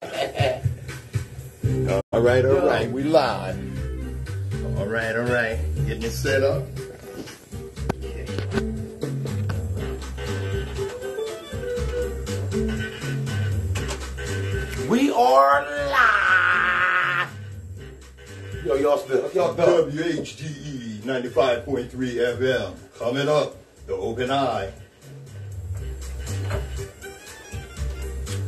All right, we live. All right, getting it set up. We are live. Yo, y'all still, y'all done. WHGE 95.3 FM. Coming up, the Open Eye.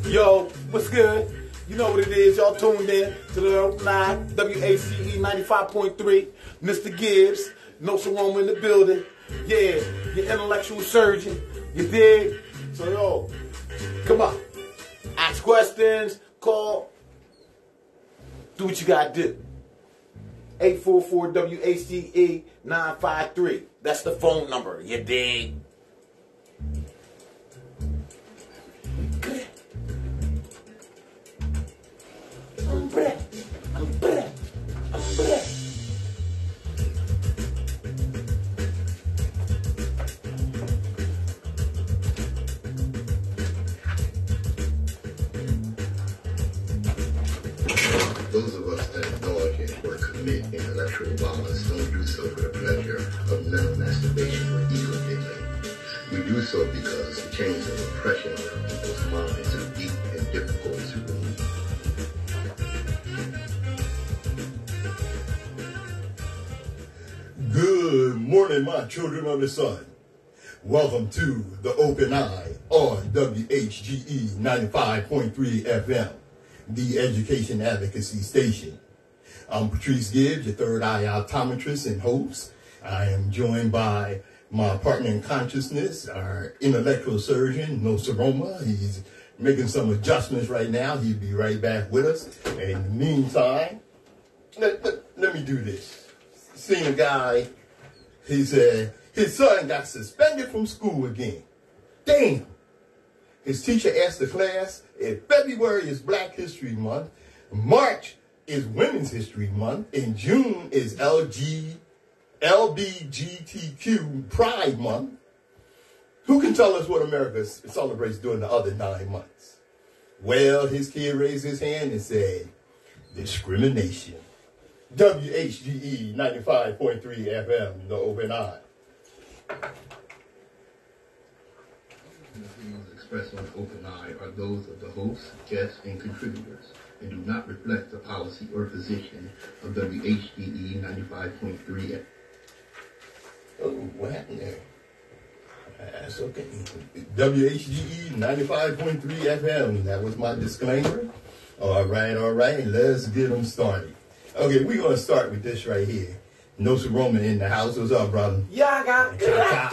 Yo, what's good? You know what it is. Y'all tuned in to the Open Eye, WHGE 95.3. Mr. Gibbs, Nsoromma in the building. Yeah, your intellectual surgeon. You dig? So, yo, come on. Ask questions, call, do what you gotta do. 844-WHGE 953. That's the phone number. You dig? I'm back. Those of us that indulge in or commit intellectual violence don't do so for the pleasure of mental masturbation or ego digging. We do so because the chains of oppression around people's minds are deep and difficult to remove. Good morning, my children of the sun. Welcome to the Open Eye on WHGE 95.3 FM, the education advocacy station. I'm Patrice Gibbs, your third eye optometrist and host. I am joined by my partner in consciousness, our intellectual surgeon, Nsoromma. He's making some adjustments right now. He'll be right back with us. And in the meantime, let me do this. Seen a guy, he said his son got suspended from school again. Damn. His teacher asked the class if February is Black History Month, March is Women's History Month, and June is LBGTQ Pride Month. Who can tell us what America celebrates during the other 9 months? Well, his kid raised his hand and said, discrimination. WHGE 95.3 FM, the Open Eye. The views expressed on Open Eye are those of the hosts, guests, and contributors, and do not reflect the policy or position of WHGE 95.3 FM. Oh, what happened there? That's okay. WHGE 95.3 FM. That was my disclaimer. All right. Let's get them started. Okay, we're going to start with this right here. Nsoromma in the house. What's up, brother? Yeah, I got chop.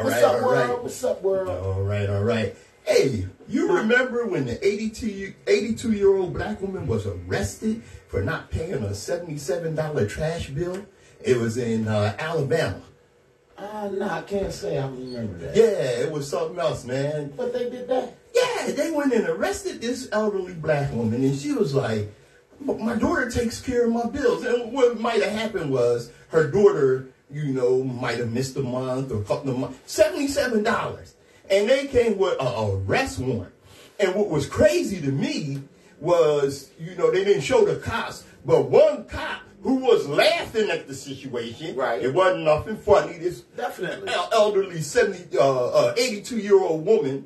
What's up, world? What's up, world? All right. Hey, you remember when the 82-year-old black woman was arrested for not paying a $77 trash bill? It was in Alabama. No, I can't say I remember that. Yeah, it was something else, man. But they did that? Yeah, they went and arrested this elderly black woman, and she was like, my daughter takes care of my bills. And what might have happened was her daughter, might have missed a month or a couple of months. $77. And they came with an arrest warrant. And what was crazy to me was, they didn't show the cops, but one cop who was laughing at the situation. Right. It wasn't nothing funny. This definitely elderly 82-year-old woman,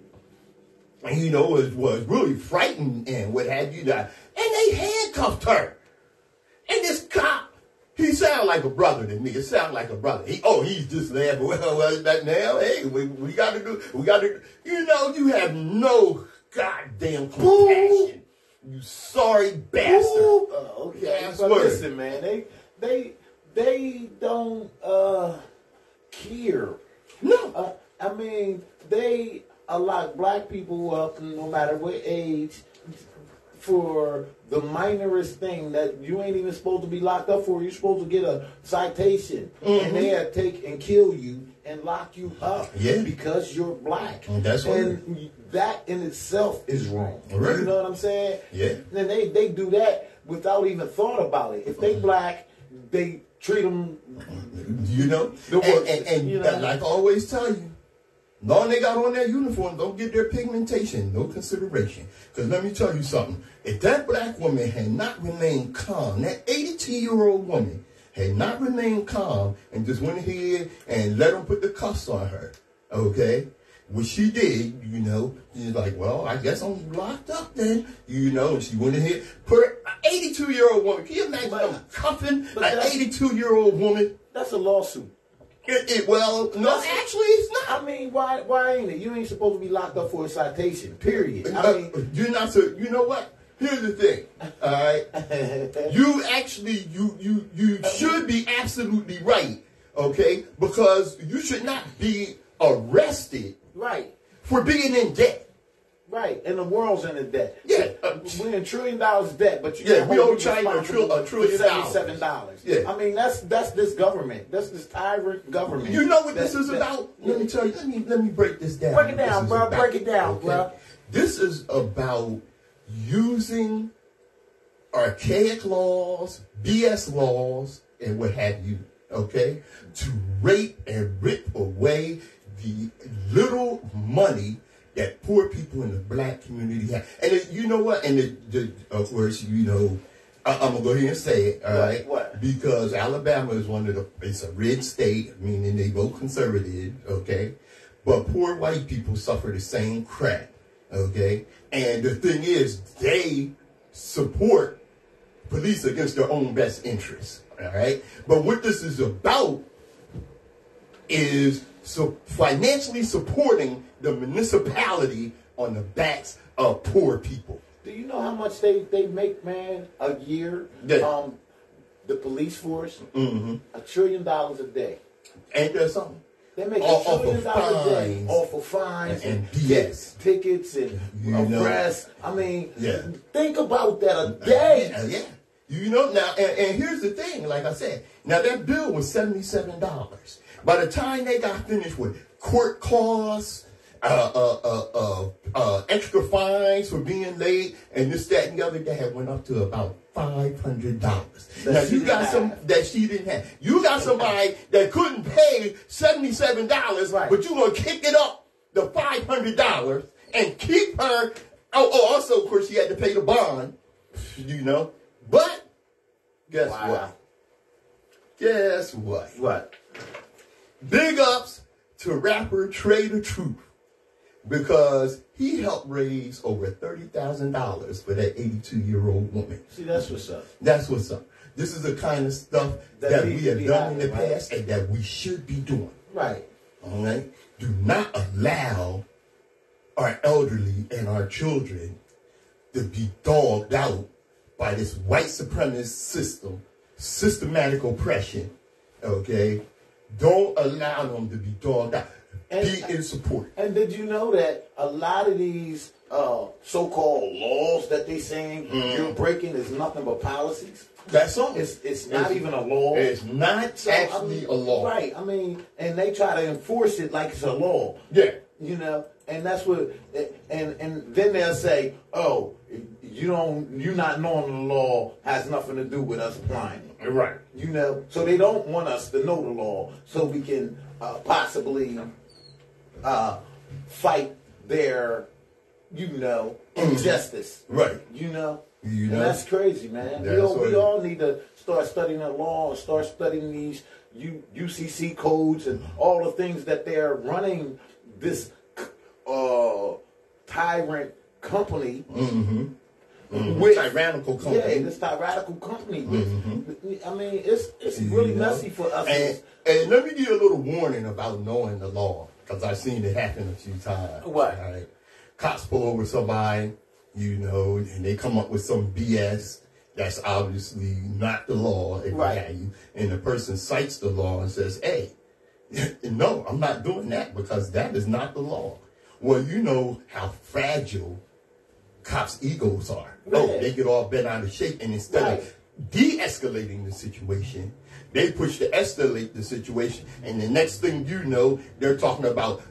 was really frightened and what have you. And they handcuffed her. And this cop, he sounded like a brother to me. It sounded like a brother. He's just laughing. Well, that now, hey, we got to, you have no goddamn compassion. You sorry bastard. Okay, but listen, man, they don't care. No. I mean, they lock black people up no matter what age for the minorest thing that you ain't even supposed to be locked up for. You're supposed to get a citation, and they take and kill you and lock you up because you're black. That's right. And that in itself is wrong. Right. You know what I'm saying? Yeah. And they do that without even thought about it. If they black, they treat them. And like I always tell you, long they got on their uniform, don't get their pigmentation, no consideration. Because let me tell you something. If that black woman had not remained calm, that 82-year-old woman had not remained calm and just went ahead and let them put the cuffs on her, okay? What she did, you know, she's like, well, I guess I'm locked up then, you know, and she went ahead, put an 82-year-old woman. Can you imagine them cuffing an 82-year-old woman? That's a lawsuit. Well, no, actually, it's not. I mean, why ain't it? You ain't supposed to be locked up for a citation, period. I mean, you're not so, you know what? Here's the thing, all right? You should be absolutely right, okay? Because you should not be arrested, right, for being in debt. Right, and the world's in debt. Yeah, we're in $1 trillion debt, but we owe China $1 trillion. $77. Yeah, I mean that's this government. That's this tyrant government. You know what this is about? Let me tell you. Let me break this down. Break it down, bro. Break it down, bro. This is about using archaic laws, BS laws, and what have you. Okay, to rape and rip away the little money that poor people in the black community have. And you know what? And of course, you know, I'm going to go ahead and say it, all right? What? Because Alabama is it's a red state, meaning they vote conservative, okay? But poor white people suffer the same crap, okay? And the thing is, they support police against their own best interests, all right? But what this is about is financially supporting the municipality on the backs of poor people. Do you know how much they make, man, a year? Yeah. The police force, mm-hmm. $1 trillion a day. Ain't there something? They make $1 trillion a day off of fines and BS tickets and arrests. I mean, yeah. Think about that a day. Yeah. You know now, and here's the thing. Like I said, now that bill was $77. By the time they got finished with court costs, extra fines for being late, and this, that, and the other, that had went up to about $500. Now you got some that she didn't have. You got somebody that couldn't pay $77, right, but you gonna kick it up to $500 and keep her. Also, of course, she had to pay the bond. You know, but guess what? Guess what? What? Big ups to rapper Trader Truth, because he helped raise over $30,000 for that 82-year-old woman. See, that's what's up. That's what's up. This is the kind of stuff that we have done in the past and that we should be doing. Right. All right? Do not allow our elderly and our children to be dogged out by this white supremacist system, systematic oppression, okay? Don't allow them to be dogged out. Be in support. And did you know that a lot of these so-called laws that they saying you're breaking is nothing but policies? That's all. It's not even a law. It's not actually a law. Right. I mean, and they try to enforce it like it's a law. Yeah. You know, and that's what, and then they'll say, oh, you not knowing the law has nothing to do with us applying it. Right. You know, so they don't want us to know the law so we can possibly fight their, injustice. Right. You know, and that's crazy, man. We all need to start studying the law and start studying these UCC codes and all the things that they're running this tyrant company. Mm-hmm. With tyrannical company. Yeah, this tyrannical company. With, I mean, it's really messy for us. And let me give you a little warning about knowing the law, because I've seen it happen a few times. What? Right? Cops pull over somebody, and they come up with some BS that's obviously not the law. Right. And the person cites the law and says, hey, no, I'm not doing that because that is not the law. Well, you know how fragile cops' egos are. Yeah. Oh, they get all bent out of shape, and instead of de-escalating the situation, they push to escalate the situation, and the next thing you know, they're talking about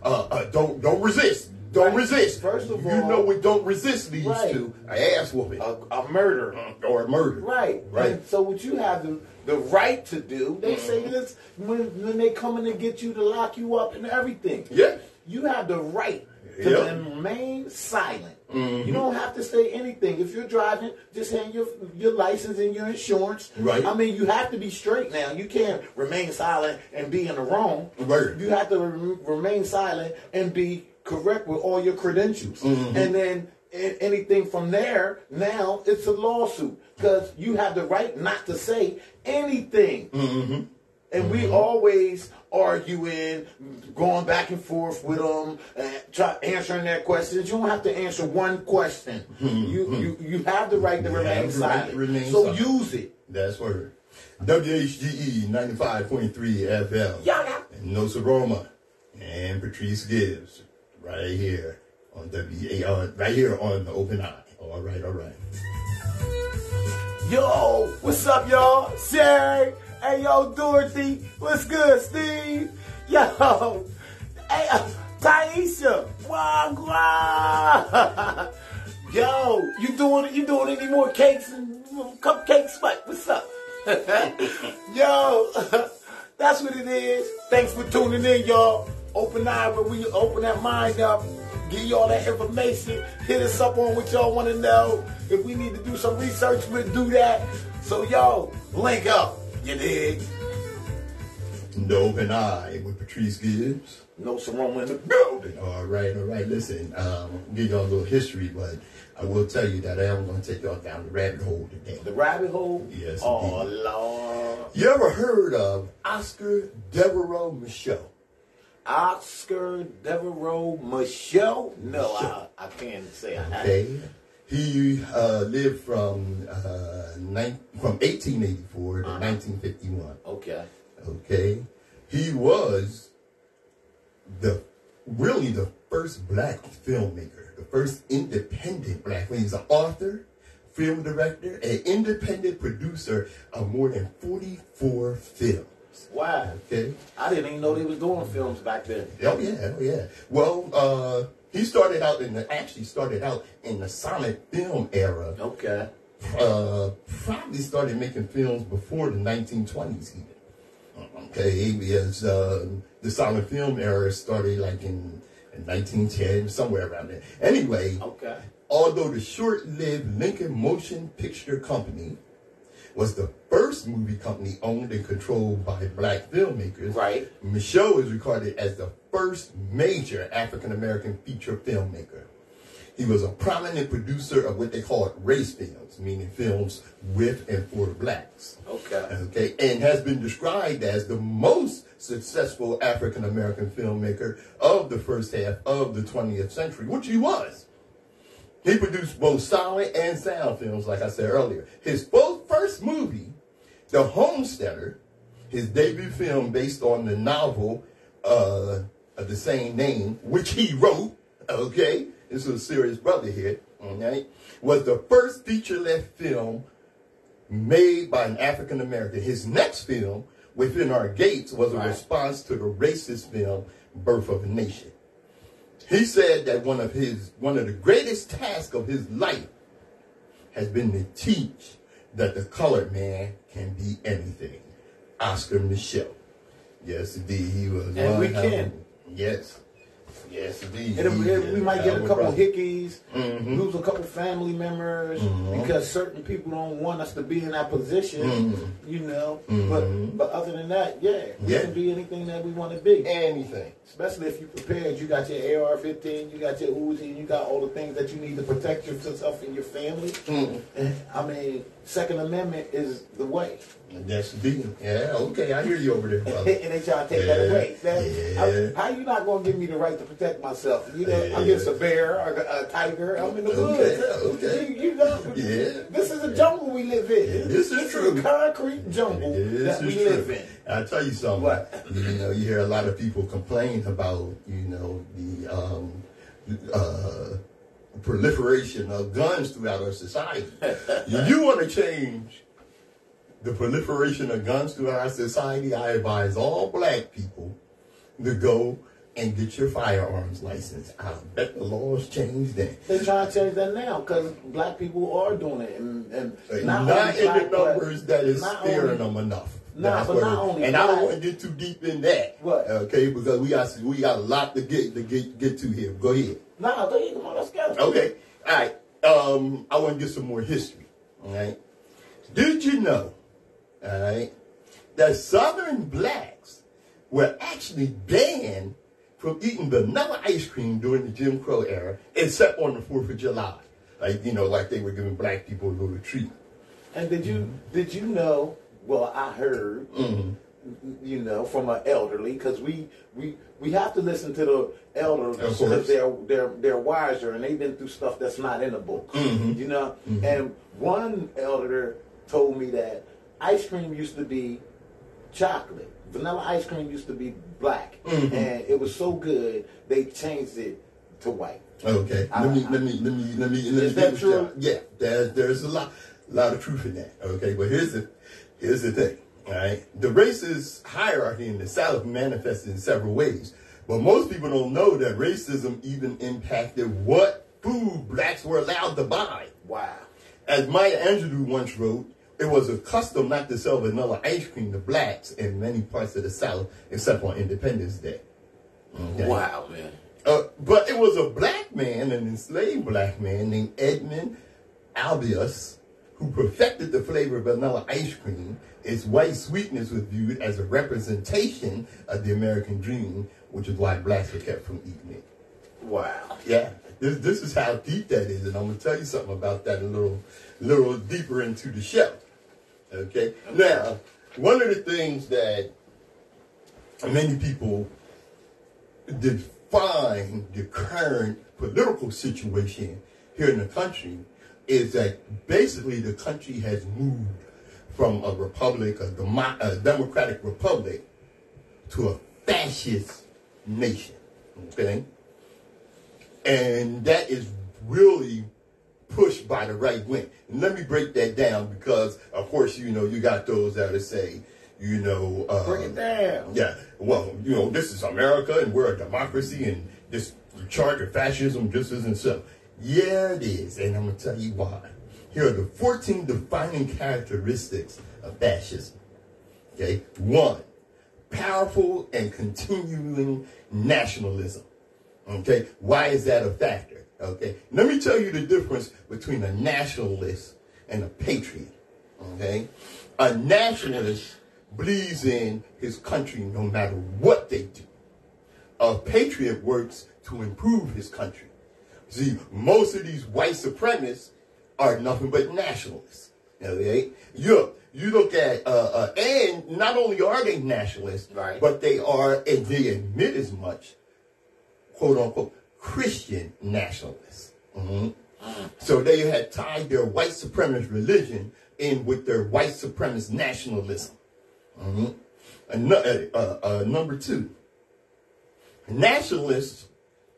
don't resist. Don't resist. First of all, you know what don't resist leads to? An ass whooping. A murder. Or a murder. Right. And so what you have the right to do, they say this when they come in and get you to lock you up and everything. Yeah. you have the right to remain silent. You don't have to say anything. If you're driving, just hand your license and your insurance. Right. I mean, you have to be straight now. You can't remain silent and be in the wrong. Right. You have to remain silent and be correct with all your credentials. And then anything from there, now it's a lawsuit because you have the right not to say anything. And we always arguing, going back and forth with them, answering their questions. You don't have to answer one question. You have the right to remain silent. Use it. That's word. WHGE 95.3 FM. And Nsoromma and Patrice Gibbs right here on right here on the Open Eye. All right. Yo, what's up, y'all? Sherry. Hey, yo, Dorothy. What's good, Steve? Yo. Hey, Taisha. Wagwan. Yo, you doing any more cakes and cupcakes? What's up? Yo, that's what it is. Thanks for tuning in, y'all. Open eye, where we open that mind up. Give y'all that information. Hit us up on what y'all want to know. If we need to do some research, we'll do that. So, yo, link up. You dig? The Open Eye with Patrice Gibbs. Nsoromma in the building. All right. Listen, give y'all a little history, but I will tell you that I am going to take y'all down the rabbit hole today. The rabbit hole? Yes. Oh, indeed. Lord. You ever heard of Oscar Devereaux Michaud? Oscar Devereaux Michaud? No, I can't say I have. Okay. He lived from 1884 to 1951. Okay. He was really the first black filmmaker, the first independent black. He's an author, film director, an independent producer of more than 44 films. Wow. Okay. I didn't even know they was doing films back then. Oh yeah. Well, he started out in the silent film era. Okay. Probably started making films before the 1920s even. Okay, because the silent film era started like in 1910, somewhere around there. Anyway, although the short-lived Lincoln Motion Picture Company was the first movie company owned and controlled by black filmmakers, right? Michaud is regarded as the first major African-American feature filmmaker. He was a prominent producer of what they called race films, meaning films with and for blacks. Okay, and has been described as the most successful African-American filmmaker of the first half of the 20th century, which he was. He produced both silent and sound films, like I said earlier. His first movie, The Homesteader, his debut film based on the novel of the same name, which he wrote, okay? This is a serious brother here, okay? Was the first feature-length film made by an African-American. His next film, Within Our Gates, was a response to the racist film, Birth of a Nation. He said that one of the greatest tasks of his life has been to teach that the colored man can be anything. Oscar Michaud. Yes, indeed, he was. And we can. Yes, indeed. We might get a couple of hickeys, lose a couple family members because certain people don't want us to be in that position, you know. But other than that, we can be anything that we want to be. Anything. Especially if you're prepared. You got your AR-15, you got your Uzi, and you got all the things that you need to protect yourself and your family. And, I mean, Second Amendment is the way. That's the deal. Yeah, okay, I hear you over there, brother. And they try to take that away. How you not going to give me the right to protect myself? You know, I'm against a bear or a tiger. I'm in the woods. Okay. You know, this is a jungle we live in. This is true. A concrete jungle that we live in. I'll tell you something. What? You know, you hear a lot of people complain about, you know, the proliferation of guns throughout our society. You want to change the proliferation of guns throughout our society? I advise all black people to go and get your firearms license. I bet the laws changed then. They're trying to change that now because black people are doing it, and not in the numbers that is scaring them enough. Nah, but not only and I don't want to get too deep in that. What? Okay, because we got a lot to get to here. Go ahead. Nah, come on, let's go. Okay, all right. I want to get some more history. All right. Did you know? All right, that Southern blacks were actually banned from eating vanilla ice cream during the Jim Crow era, except on the 4th of July. Like they were giving black people a little treat. And did you know? Well, I heard, from an elderly, because we have to listen to the elders because they're wiser and they've been through stuff that's not in the books, And one elder told me that ice cream used to be chocolate. Vanilla ice cream used to be black, and it was so good they changed it to white. Okay, let me. Is that true? Yeah, there's a lot of truth in that. Okay, but here's the thing. All right, the racist hierarchy in the South manifested in several ways, but most people don't know that racism even impacted what food blacks were allowed to buy. Wow. As Maya Angelou once wrote, it was a custom not to sell vanilla ice cream to blacks in many parts of the South, except on Independence Day. Okay? Wow, man. But it was a black man, an enslaved black man named Edmund Albius, who perfected the flavor of vanilla ice cream. Its white sweetness was viewed as a representation of the American dream, which is why blacks were kept from eating it. Wow. Yeah. This is how deep that is, and I'm going to tell you something about that a little deeper into the show. Okay? Now, one of the things that many people define the current political situation here in the country is that basically the country has moved from a republic, a democratic republic, to a fascist nation. Okay? And that is really pushed by the right wing. And let me break that down because, of course, you got those that say, break it down. Yeah, well, this is America and we're a democracy and this charge of fascism just isn't so. Yeah, it is, and I'm going to tell you why. Here are the 14 defining characteristics of fascism. Okay, 1, powerful and continuing nationalism. Okay, why is that a factor? Okay, let me tell you the difference between a nationalist and a patriot. Okay, a nationalist believes in his country no matter what they do. A patriot works to improve his country. See, most of these white supremacists are nothing but nationalists. Okay, you look at and not only are they nationalists, right, but they are, and they admit as much, quote unquote, Christian nationalists. So they had tied their white supremacist religion in with their white supremacist nationalism. Number 2, nationalists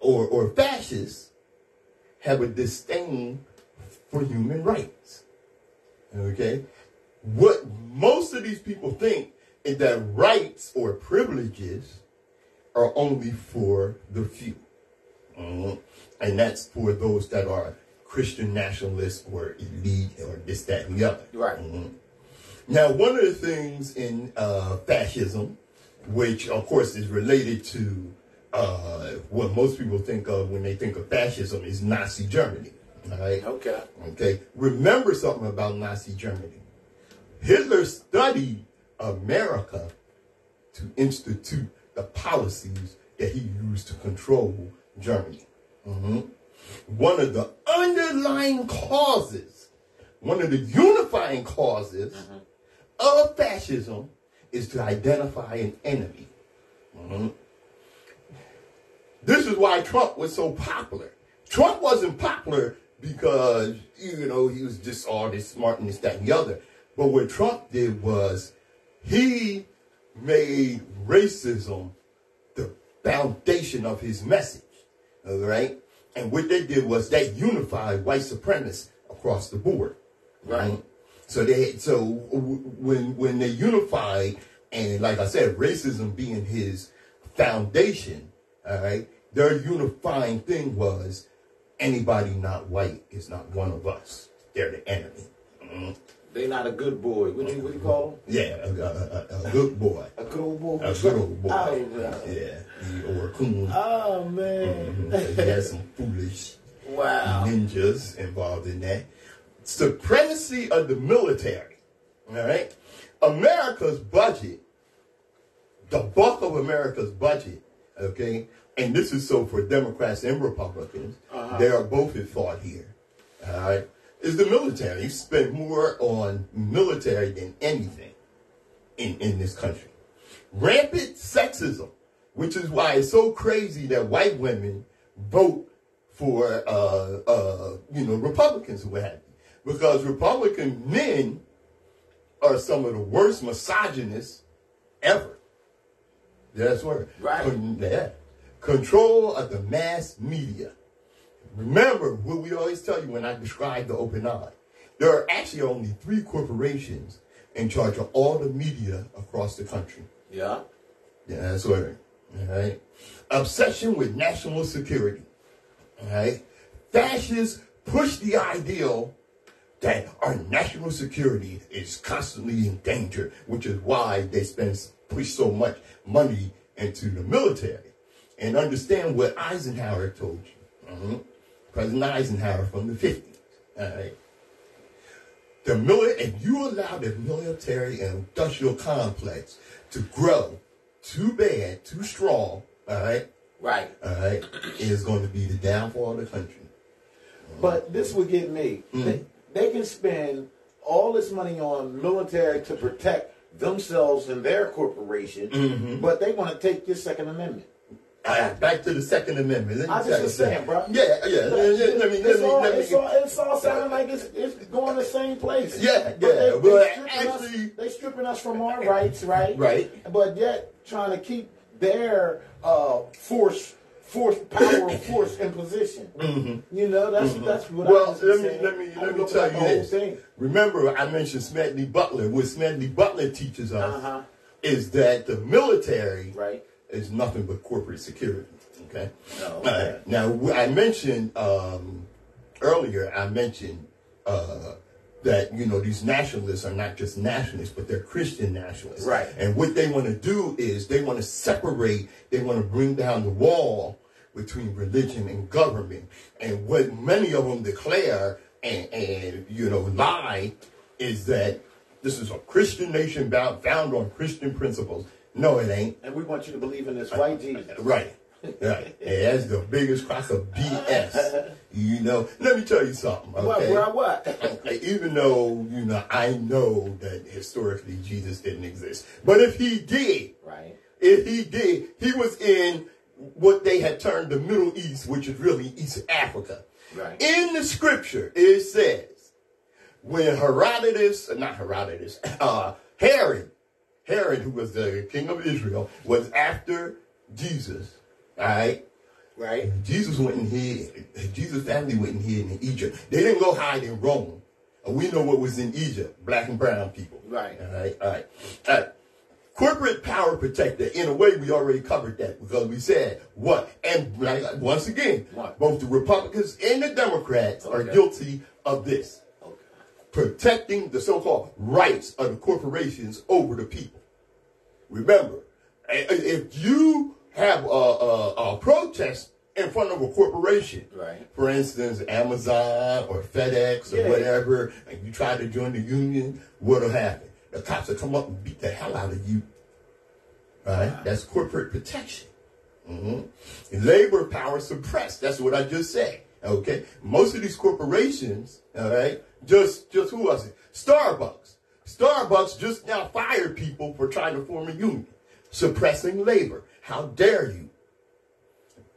or fascists have a disdain for human rights. Okay? What most of these people think is that rights or privileges are only for the few. And that's for those that are Christian nationalists or elite or this, that, and the other. Right. Now, one of the things in fascism, which of course is related to what most people think of when they think of fascism, is Nazi Germany. All right? Okay. Remember something about Nazi Germany. Hitler studied America to institute the policies that he used to control Germany. One of the underlying causes, one of the unifying causes of fascism is to identify an enemy. This is why Trump was so popular. Trump wasn't popular because, he was just all this smart and this, that, and the other. But what Trump did was he made racism the foundation of his message. All right? And what they did was they unified white supremacists across the board. Right? So when they unified, and like I said, racism being his foundation, All right. Their unifying thing was anybody not white is not one of us. They're the enemy. They not a good boy. What do you call them? Yeah, a good boy. A good old boy. A good old boy. Oh, yeah, or a coon. Oh man, He had some foolish ninjas involved in that. Supremacy of the military. All right, America's budget, the bulk of America's budget. Okay, and this is so for Democrats and Republicans. They are both at fault here. All right. Is the military. You spend more on military than anything in this country. Rampant sexism, which is why it's so crazy that white women vote for Republicans who have it. Because Republican men are some of the worst misogynists ever. That's word. Right. Control of the mass media. Remember what we always tell you when I describe the open eye. There are actually only 3 corporations in charge of all the media across the country. Yeah. Yeah, that's right. All right. Obsession with national security. All right. Fascists push the ideal that our national security is constantly in danger, which is why they push so much money into the military. And understand what Eisenhower told you. President Eisenhower from the 50s. All right. If you allow the military and industrial complex to grow too bad, too strong, all right? Right. All right, it is going to be the downfall of the country. But this would get me. They can spend all this money on military to protect themselves and their corporation, but they want to take your Second Amendment. Back to the Second Amendment. I just saying, bro. Yeah. It's all sounding like it's going the same place. Yeah. They stripping us from our rights, right? Right. But yet trying to keep their force in position. You know, that's what. Well, let me tell you this. Remember, I mentioned Smedley Butler. What Smedley Butler teaches us is that the military is nothing but corporate security. Okay. Oh, okay. Now, I mentioned earlier. I mentioned that these nationalists are not just nationalists, but they're Christian nationalists. Right. And what they want to do is they want to separate. They want to bring down the wall between religion and government. And what many of them declare and lie is that this is a Christian nation found on Christian principles. No, it ain't. And we want you to believe in this white Jesus. Right. And that's the biggest crock of BS. Let me tell you something. Okay? What? Even though, I know that historically Jesus didn't exist. But if he did, he was in what they had termed the Middle East, which is really East Africa. Right. In the scripture, it says, when Herod, who was the king of Israel, was after Jesus, all right? Right. Jesus went and hid. Jesus' family went and hid in Egypt. They didn't go hide in Rome. We know what was in Egypt, black and brown people. Right. All right. Corporate power protector. In a way, we already covered that because we said what? And once again, both the Republicans and the Democrats are guilty of this. Protecting the so-called rights of the corporations over the people. Remember, if you have a protest in front of a corporation, for instance, Amazon or FedEx or whatever, and you try to join the union, what'll happen? The cops will come up and beat the hell out of you. Right? That's corporate protection. Labor power suppressed. That's what I just said. Okay, most of these corporations, all right, just who was it? Starbucks just now fired people for trying to form a union, suppressing labor. How dare you?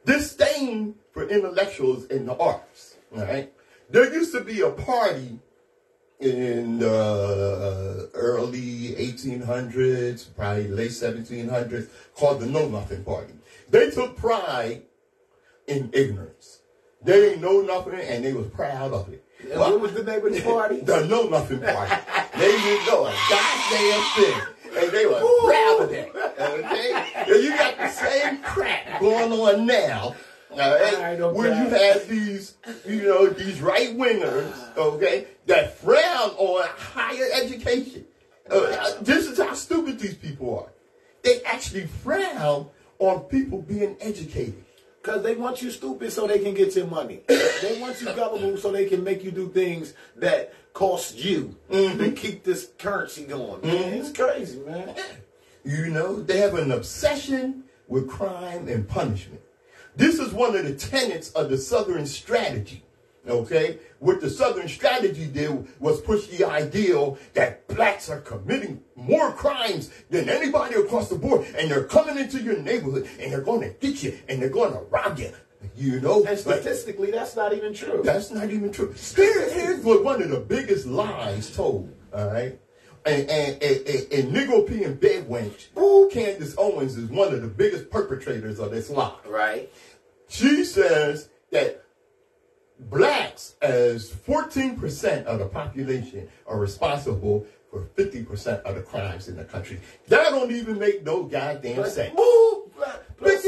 Disdain for intellectuals in the arts. All right, there used to be a party in the early 1800s, probably late 1700s, called the Know Nothing Party. They took pride in ignorance. They didn't know nothing, and they was proud of it. What was the name of the party? The Know Nothing Party. They didn't know a goddamn thing. And they were proud of that. Okay? And you got the same crap going on now. Where you have these, these right wingers, okay, that frown on higher education. This is how stupid these people are. They actually frown on people being educated. Because they want you stupid so they can get your money. They want you gullible so they can make you do things that cost you to keep this currency going. Man, it's crazy, man. They have an obsession with crime and punishment. This is one of the tenets of the Southern strategy, okay? What the Southern strategy did was push the ideal that blacks are committing more crimes than anybody across the board, and they're coming into your neighborhood, and they're going to get you, and they're going to rob you, And statistically, that's not even true. That's not even true. Here's what one of the biggest lies told, all right? And Negro P and Bed Wench, Candace Owens is one of the biggest perpetrators of this lie. Right. She says that blacks, as 14% of the population, are responsible for 50% of the crimes in the country. That don't even make no goddamn sense. But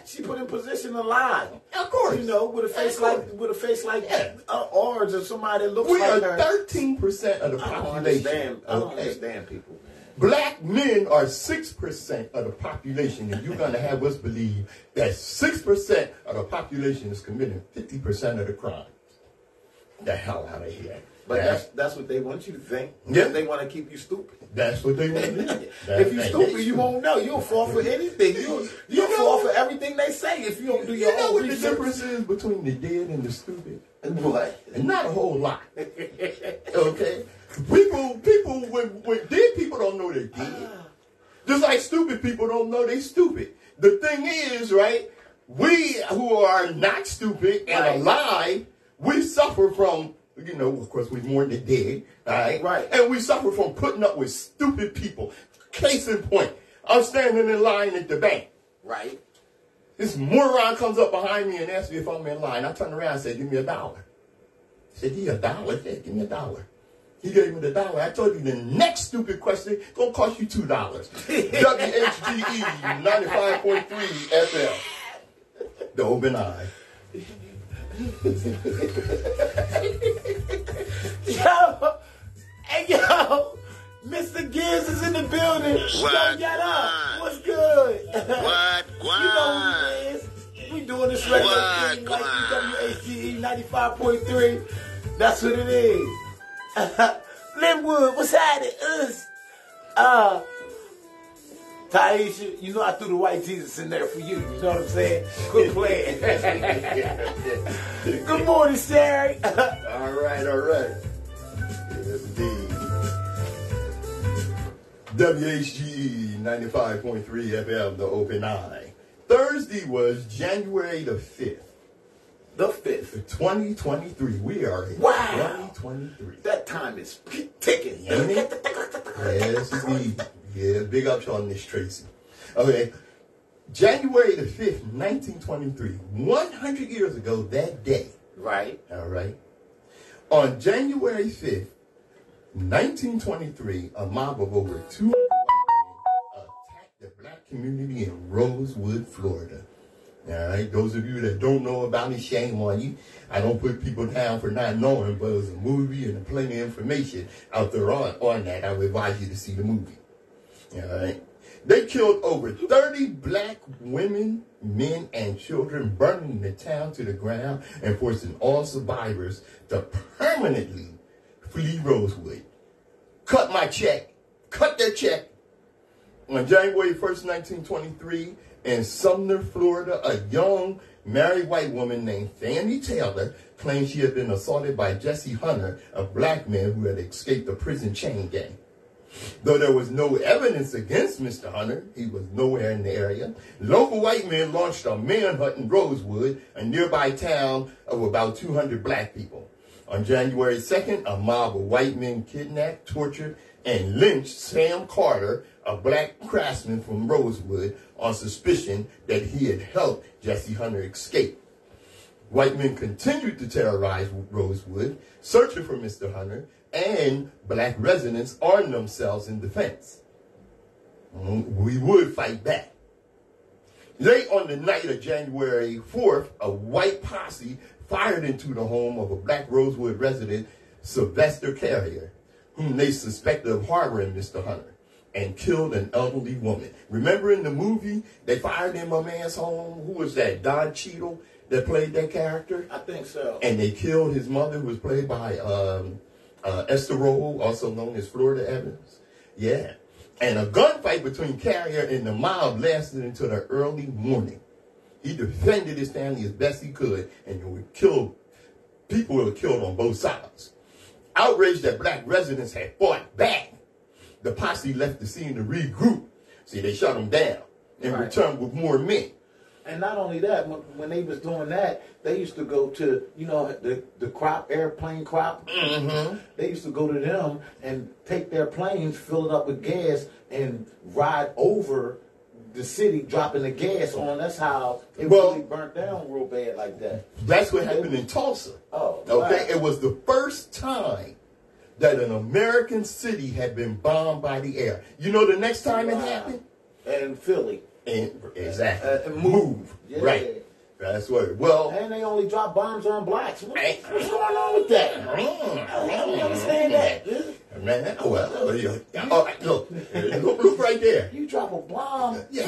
she put in position to lie. Of course. With a face like ours or somebody that looks we like are her. 13% of the population. I don't understand people, man. Black men are 6% of the population, and you're going to have us believe that 6% of the population is committing 50% of the crimes. The hell out of here. But that's what they want you to think. Yeah. They want to keep you stupid. That's what they want to do. If you're stupid, you won't know. You'll fall for anything. You'll fall for everything they say if you don't do your own research. The difference is between the dead and the stupid? What? And not a whole lot. Okay? When dead people don't know they're dead. Just like stupid people don't know they're stupid. The thing is, right, we who are not stupid and alive, we suffer from, of course, we're more than dead, right? Right. And we suffer from putting up with stupid people. Case in point, I'm standing in line at the bank. Right. This moron comes up behind me and asks me if I'm in line. I turn around and say, give me $1. I said, "Give me $1? Yeah, give me $1. He gave me the $1. I told you the next stupid question gonna cost you $2. WHGE 95.3 FM. The Open Eye. Yo, Mr. Gibbs is in the building. What? Get up. What's good? What? You know who it is. We doing this regular thing like WHGE 95.3. That's what it is. Linwood, what's happening? Taisha, I threw the white Jesus in there for you. You know what I'm saying? Quit playing. Good morning, Sherry. All right. Yes, indeed. WHGE 95.3 FM, the Open Eye. Thursday was January the 5th. The 5th. 2023. We are in 2023. That time is ticking. Ain't it? Yes, indeed. Yeah, big ups on this, Tracy. Okay. January the 5th, 1923. 100 years ago that day. Right. All right. On January 5th, 1923, a mob of over 200 white men attacked the black community in Rosewood, Florida. All right, those of you that don't know about it, shame on you. I don't put people down for not knowing, but there's a movie and plenty of information out there on that. I would advise you to see the movie. All right. They killed over 30 black women, men, and children, burning the town to the ground and forcing all survivors to permanently flee Rosewood. Cut my check. Cut their check. On January 1st, 1923, in Sumner, Florida, a young married white woman named Fannie Taylor claimed she had been assaulted by Jesse Hunter, a black man who had escaped the prison chain gang. Though there was no evidence against Mr. Hunter, he was nowhere in the area, local white men launched a manhunt in Rosewood, a nearby town of about 200 black people. On January 2nd, a mob of white men kidnapped, tortured, and lynched Sam Carter, a black craftsman from Rosewood, on suspicion that he had helped Jesse Hunter escape. White men continued to terrorize Rosewood, searching for Mr. Hunter, and black residents armed themselves in defense. We would fight back. Late on the night of January 4th, a white posse fired into the home of a black Rosewood resident, Sylvester Carrier, whom they suspected of harboring Mr. Hunter, and killed an elderly woman. Remember in the movie, they fired in my man's home? Who was that? Don Cheadle that played that character? I think so. And they killed his mother, who was played by Nsoromma, also known as Florida Evans. Yeah. And a gunfight between Carrier and the mob lasted until the early morning. He defended his family as best he could, and people were killed on both sides. Outraged that black residents had fought back, the posse left the scene to regroup. See, they shut them down and returned with more men. And not only that, when they was doing that, they used to go to, the crop, airplane crop. Mm-hmm. They used to go to them and take their planes, fill it up with gas, and ride over the city, dropping the gas on. That's how it really burnt down real bad like that. That's what happened in Tulsa. Oh, okay. Wow. It was the first time that an American city had been bombed by the air. You know the next time it happened? And Philly. Exactly. Move. Yeah. Right. That's what. Well, and they only drop bombs on blacks. What's going on with that? I don't understand that. Man, look right there. You drop a bomb. Yeah.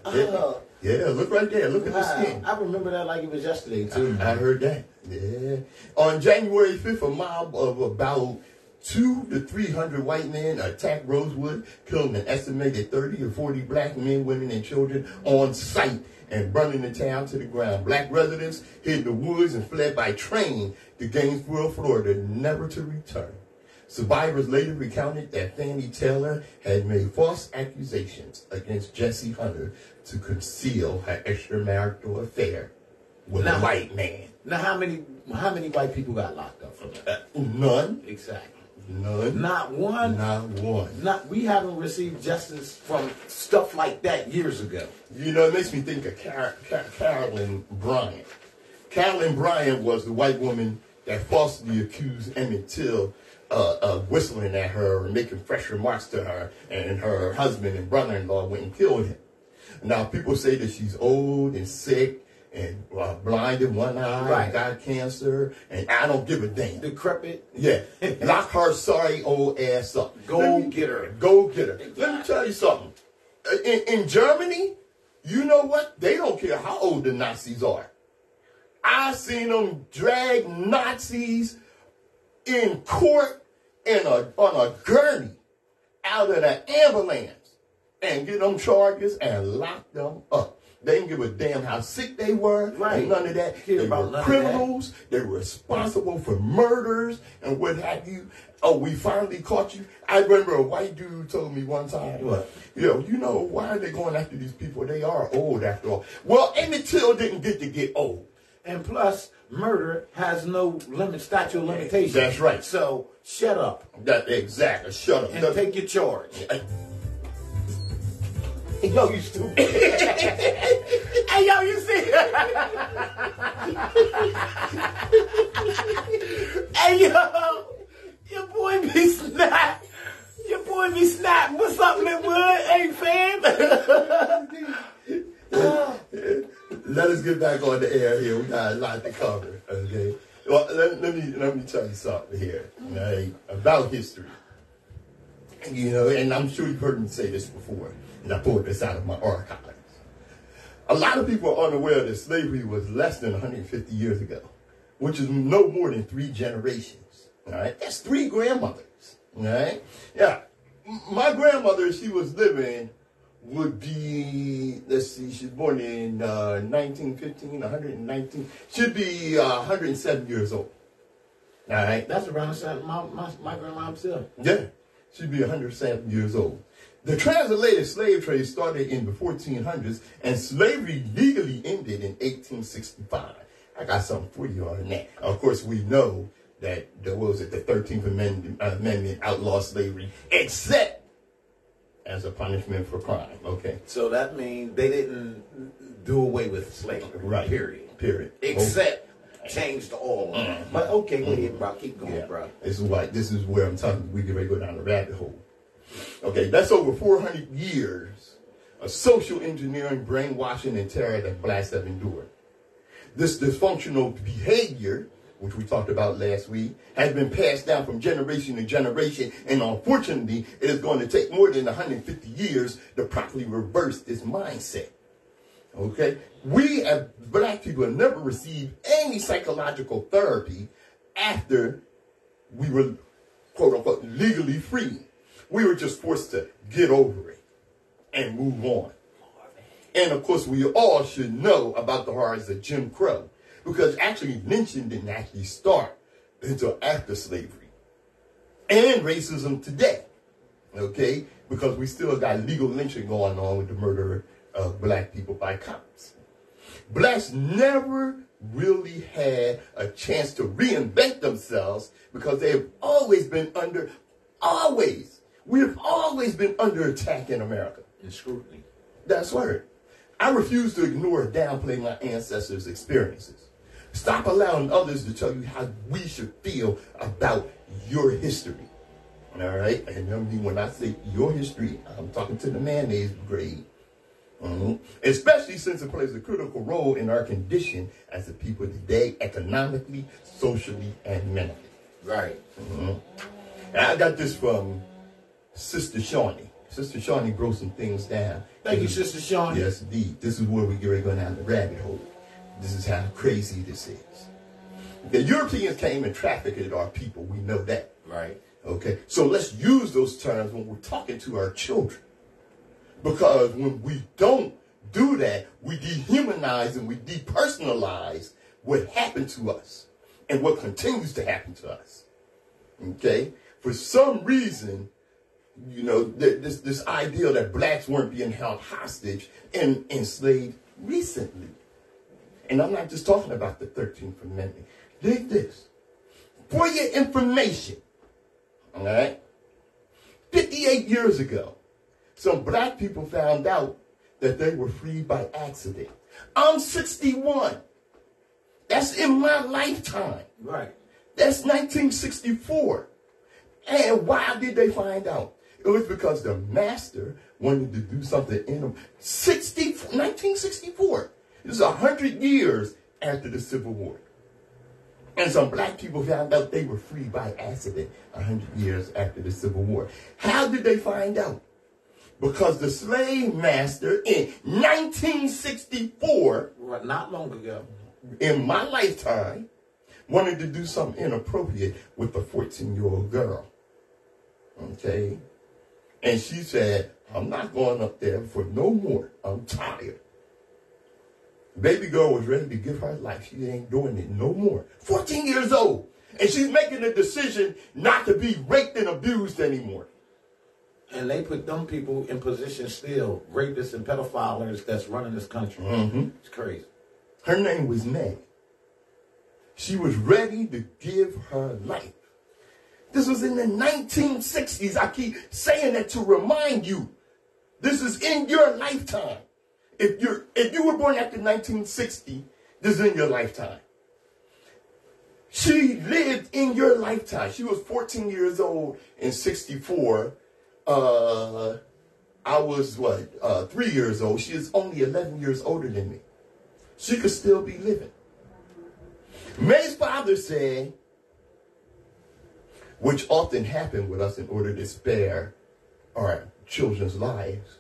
Look right there. Look at the skin. I remember that like it was yesterday too. I heard that. Yeah. On January 5th, a mob of about 200 to 300 white men attacked Rosewood, killing an estimated 30 or 40 black men, women, and children on sight and burning the town to the ground. Black residents hid in the woods and fled by train to Gainesville, Florida, never to return. Survivors later recounted that Fannie Taylor had made false accusations against Jesse Hunter to conceal her extramarital affair with a white man. Now, how many white people got locked up for that? None. Exactly. None. Not one. Not one. We haven't received justice from stuff like that years ago. It makes me think of Carolyn Bryant. Carolyn Bryant was the white woman that falsely accused Emmett Till of whistling at her and making fresh remarks to her, and her husband and brother-in-law went and killed him. Now, people say that she's old and sick and blind in one eye, and got cancer, and I don't give a damn. Decrepit. Yeah. Lock her sorry old ass up. Go get her. Go get her. Let me tell you something. In Germany, you know what? They don't care how old the Nazis are. I've seen them drag Nazis in court on a gurney out of the ambulance and get them charges and lock them up. They didn't give a damn how sick they were. Right. None of that. They were criminals. They were responsible for murders and what have you. Oh, we finally caught you. I remember a white dude told me one time, what? Why are they going after these people? They are old after all. Well, Emmett Till didn't get old. And plus, murder has no statute of limitations. That's right. So, shut up. Exactly. Shut up. And take your charge. Yo, you stupid. Hey, yo, you see? Hey, yo, your boy be snap. What's up, Linwood? Hey, fam. Let us get back on the air here. We got a lot to cover. Okay. Well, let me tell you something here, right, about history. And I'm sure you've heard me say this before. And I pulled this out of my archives. A lot of people are unaware that slavery was less than 150 years ago, which is no more than 3 generations. All right, that's 3 grandmothers. All right, yeah. My grandmother, she was living, would be, she was born in 1915, 119. She'd be 107 years old. All right, that's around my grandma too. Yeah, she'd be 107 years old. The transatlantic slave trade started in the 1400s, and slavery legally ended in 1865. I got something for you on that. Of course, we know that the 13th Amendment outlawed slavery, except as a punishment for crime. Okay. So that means they didn't do away with slavery. Right. Period. Except changed all. But okay, go ahead, bro. Keep going, bro. This is where I'm telling you, we can go down the rabbit hole. Okay, that's over 400 years of social engineering, brainwashing, and terror that blacks have endured. This dysfunctional behavior, which we talked about last week, has been passed down from generation to generation, and unfortunately, it is going to take more than 150 years to properly reverse this mindset. Okay? We, as black people, have never received any psychological therapy after we were, quote unquote, legally free. We were just forced to get over it and move on. And of course, we all should know about the horrors of Jim Crow, because actually lynching didn't actually start until after slavery. And racism today, okay? Because we still got legal lynching going on with the murder of black people by cops. Blacks never really had a chance to reinvent themselves because they have always been we have always been under attack in America. And scrutiny. That's right. I refuse to ignore or downplay my ancestors' experiences. Stop allowing others to tell you how we should feel about your history. All right? And when I say your history, I'm talking to the mayonnaise grade. Especially since it plays a critical role in our condition as a people today, economically, socially, and mentally. Right. I got this from Sister Shawnee. Sister Shawnee broke some things down. Thank you, Sister Shawnee. Yes, indeed. This is where we get ready to go down the rabbit hole. This is how crazy this is. The Europeans came and trafficked our people. We know that. Right. Okay. So let's use those terms when we're talking to our children. Because when we don't do that, we dehumanize and we depersonalize what happened to us and what continues to happen to us. Okay? For some reason, you know, this idea that blacks weren't being held hostage and enslaved recently. And I'm not just talking about the 13th Amendment. Dig this. For your information, all right, 58 years ago, some black people found out that they were freed by accident. I'm 61. That's in my lifetime. Right. That's 1964. And why did they find out? It was because the master wanted to do something in them. 1964. It was 100 years after the Civil War. And some black people found out they were free by accident 100 years after the Civil War. How did they find out? Because the slave master in 1964, not long ago, in my lifetime, wanted to do something inappropriate with a 14-year-old girl. Okay? And she said, I'm not going up there for no more. I'm tired. Baby girl was ready to give her life. She ain't doing it no more. 14 years old. And she's making a decision not to be raped and abused anymore. And they put them people in position still, rapists and pedophiles that's running this country. It's crazy. Her name was Meg. She was ready to give her life. This was in the 1960s. I keep saying that to remind you. This is in your lifetime. If you were born after 1960, this is in your lifetime. She lived in your lifetime. She was 14 years old in 64. I was 3 years old. She is only 11 years older than me. She could still be living. May's father said, which often happened with us in order to spare our children's lives,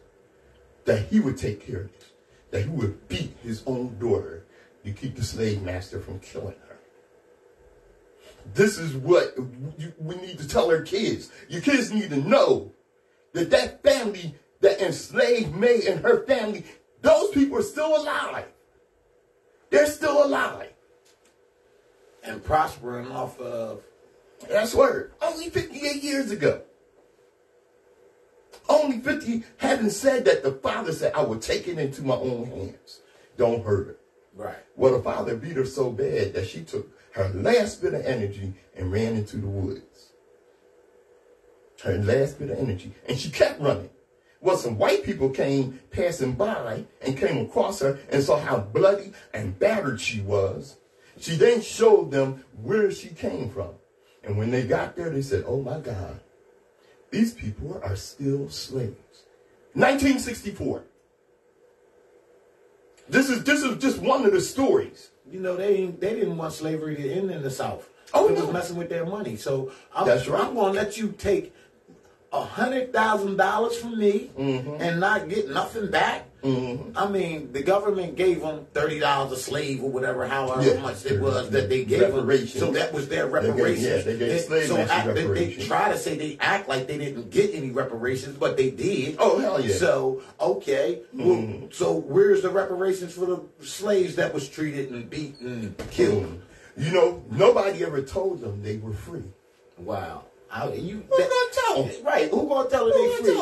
that he would take care of this, that he would beat his own daughter to keep the slave master from killing her. This is what we need to tell our kids. Your kids need to know that family that enslaved May and her family, those people are still alive. They're still alive. And prospering off of. That's word. Only 58 years ago. Only 50, having said that, the father said, I will take it into my own hands. Don't hurt her. Right. Well, the father beat her so bad that she took her last bit of energy and ran into the woods. Her last bit of energy. And she kept running. Well, some white people came passing by and came across her and saw how bloody and battered she was. She then showed them where she came from. And when they got there, they said, oh, my God, These people are still slaves. 1964. This is just one of the stories. You know, they didn't want slavery to end in the South. Oh, it no. was messing with their money. So That's right. I'm going to let you take $100,000 from me and not get nothing back. I mean, the government gave them $30 a slave or whatever, however much it was that they gave them. So that was their reparations. They gave slave so reparations. they try to say they act like they didn't get any reparations, but they did. Oh, hell yeah. So, okay. Well, so where's the reparations for the slaves that was treated and beaten and killed? You know, nobody ever told them they were free. Wow. Who gonna tell them? Right. Who gonna tell them they free?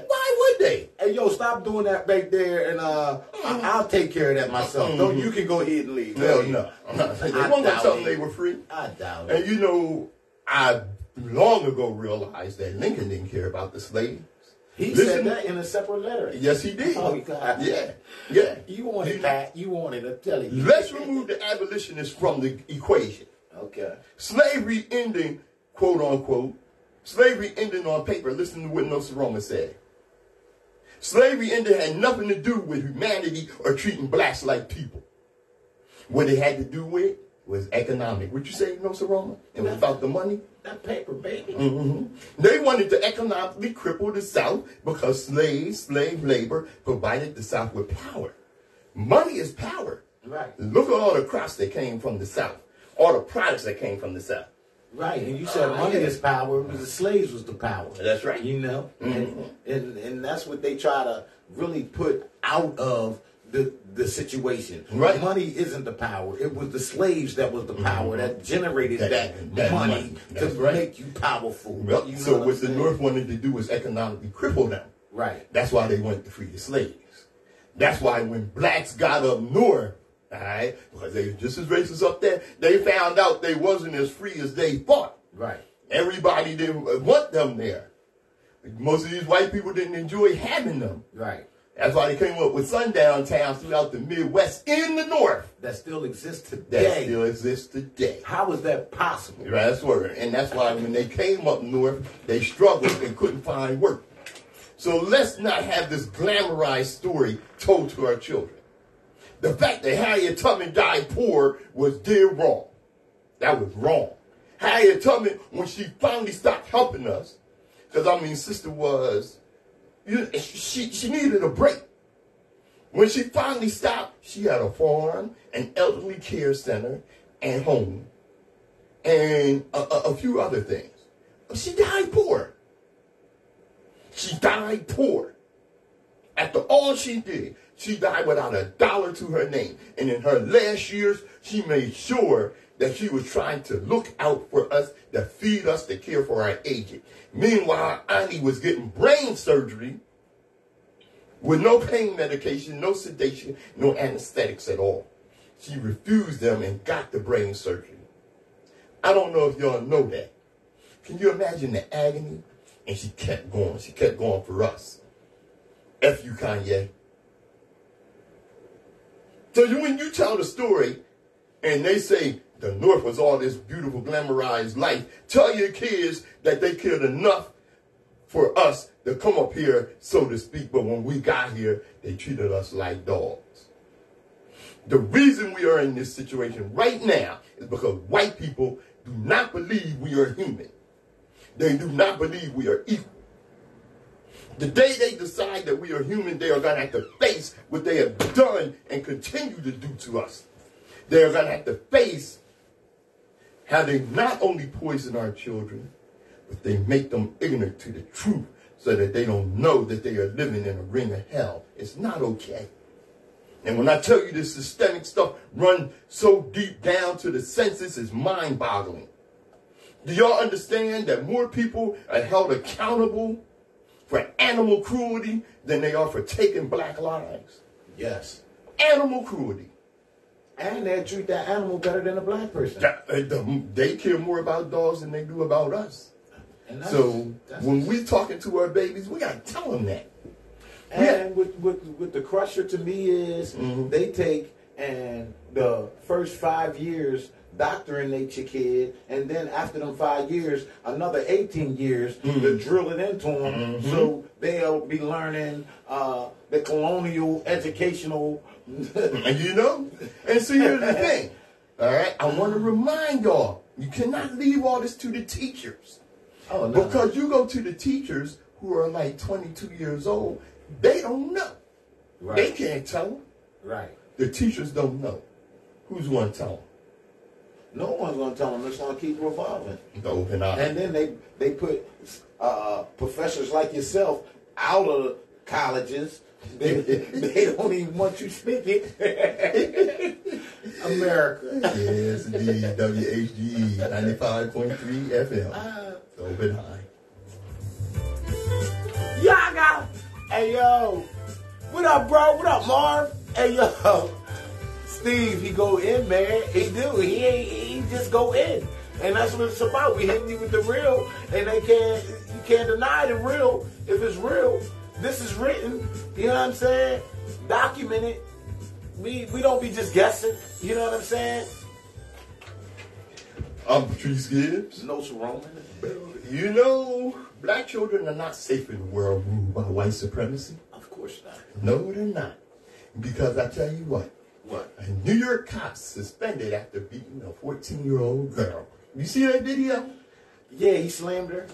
Why would they? Hey, yo, stop doing that back there, and I'll take care of that myself. No, you can go ahead and leave. No. They weren't gonna tell them they were free. I doubt it. And you know, I long ago realized that Lincoln didn't care about the slaves. He said that in a separate letter. Yes, he did. Oh, God. Yeah. You wanted Pat. You wanted to tell you. Let's remove the abolitionists from the equation. Okay. Slavery ending, quote unquote, slavery ending on paper. Listen to what Nsoromma said. Slavery ending had nothing to do with humanity or treating blacks like people. What it had to do with was economic. What you say, Nsoromma? It was about the money? That paper, baby. They wanted to economically cripple the South because slave labor provided the South with power. Money is power. Right. Look at all the crops that came from the South. All the products that came from the South. Right, and you said money is power, but the slaves was the power. That's right. You know, and that's what they try to really put out of the situation. Right. Money isn't the power. It was the slaves that was the power that generated that money to make you powerful. Well, You know so what the saying? North wanted to do was economically cripple them. Right. That's why they wanted to free the slaves. That's why when blacks got up north, all right, because they were just as racist up there, they found out they wasn't as free as they thought. Right. Everybody didn't want them there. Most of these white people didn't enjoy having them. Right. That's why they came up with sundown towns throughout the Midwest in the North. That still exists today. That still exists today. How is that possible? Right, that's word. And that's why when they came up north, they struggled and couldn't find work. So let's not have this glamorized story told to our children. The fact that Harriet Tubman died poor was dead wrong. That was wrong. Harriet Tubman, when she finally stopped helping us, because I mean, sister was, she needed a break. When she finally stopped, she had a farm, an elderly care center, and home, and a few other things. She died poor. She died poor. After all she did, she died without a dollar to her name. And in her last years, she made sure that she was trying to look out for us, to feed us, to care for our aged. Meanwhile, Auntie was getting brain surgery with no pain medication, no sedation, no anesthetics at all. She refused them and got the brain surgery. I don't know if y'all know that. Can you imagine the agony? And she kept going. She kept going for us. F you, Kanye. So when you tell the story and they say the North was all this beautiful, glamorized life, tell your kids that they cared enough for us to come up here, so to speak, but when we got here, they treated us like dogs. The reason we are in this situation right now is because white people do not believe we are human. They do not believe we are equal. The day they decide that we are human, they are going to have to face what they have done and continue to do to us. They are going to have to face how they not only poison our children, but they make them ignorant to the truth so that they don't know that they are living in a ring of hell. It's not okay. And when I tell you this systemic stuff run so deep down to the senses, it's mind-boggling. Do y'all understand that more people are held accountable for animal cruelty than they are for taking black lives? Yes. Animal cruelty. And they treat that animal better than a black person. They care more about dogs than they do about us. And so when we talking to our babies, we got to tell them that. And with the crusher to me is they take and the first 5 years doctrinate your kid, and then after them 5 years, another 18 years to drill it into them, so they'll be learning the colonial educational. And you know, and see, here's the thing. All right, I want to remind y'all, you cannot leave all this to the teachers. Oh, no. Because you go to the teachers who are like 22 years old, they don't know. Right. They can't tell them. Right. The teachers don't know. Who's going to tell them? No one's going to tell them. It's going to keep revolving. The open eye. And then they put professors like yourself out of colleges. They don't even want you speaking. America. Yes, indeed. WHGE 95.3 FM. The open eye. Yaga! Hey, yo. What up, bro? What up, Marv? Hey, yo. Steve, he go in, man. He do. He just go in. And that's what it's about. We hitting you with the real, and you can't deny the real if it's real. This is written, you know what I'm saying? Documented. We don't be just guessing, you know what I'm saying? I'm Patrice Gibbs. Nsoromma. You know, black children are not safe in a world ruled by white supremacy. Of course not. No, they're not. Because I tell you what. What? A New York cop suspended after beating a 14-year-old girl. You see that video? Yeah, he slammed her.